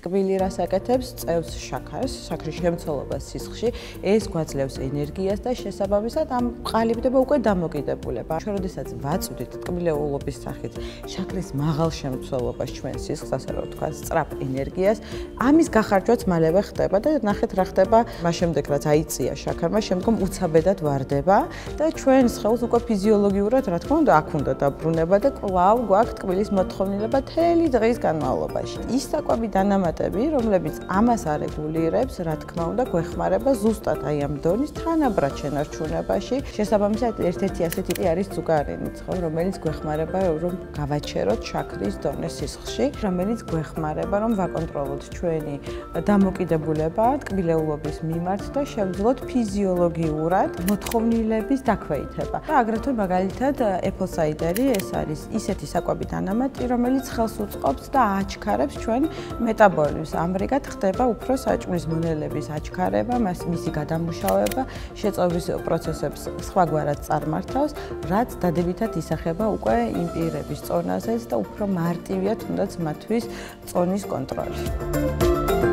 ტკბილი რას აკეთებს, წევს შაქარს, შაქრის შემცველობას სისხლში, ეს გვაძლევს ენერგიას და შესაბამისად ამ ყალიბდება უკვე დამოკიდებულება. როდესაც ვაწვდით ტკბილეულობის სახით შაქრის მაღალ შემცველობას ჩვენ სისხლს, ასე რომ ვთქვათ, სწრაფ ენერგიას, ამის გახარჯვაც მალევე ხდება და ნახეთ რა ხდება, მას შემდეგ რაც აიწია შაქარმა, შემდგომ უცაბედად ვარდება და ჩვენ სხეულს უკვე ფიზიოლოგიურად, რა თქმა უნდა, აქ უნდა დაბრუნება და კვლავ გვაქვს ტკბილის მოთხოვნილება მთელი დღის განმავლობაში. ის საკვები დანამატები, რომლებიც ამას არეგულირებს, რა თქმა უნდა, გვეხმარება ზუსტად აი ამ დონის თანაბრად შენარჩუნებაში. შესაბამისად, ერთ-ერთი ასეთი არის ზუგარინიც, ხო, რომელიც გვეხმარება, რომ გავაჩეროთ შაქრის დონე სისხლში, რომელიც გვეხმარება, რომ ვაკონტროლოთ ჩვენი დამოკიდებულება ტკბილეულობის მიმართ და შევძლოთ ფიზიოლოგიურად მოთხოვნილების დაქვეითება. და აგრეთვე მაგალითად apple cider-ი ეს არის ისეთი საკვები დანამატი, რომელიც ხელს უწყობს და აჩქარებს ჩვენ მეტაბოლიზმს. ამრიგად ხდება უფრო საჭმლის მონელების აჩქარება, მისი გადამუშავება, შეწოვის პროცესებს სხვაგვარად წარმართავს, რაც დადებითად ისახება უკვე იმ პირების წონაზეც და უფრო მარტივია თუნდაც მათთვის წონის კონტროლი.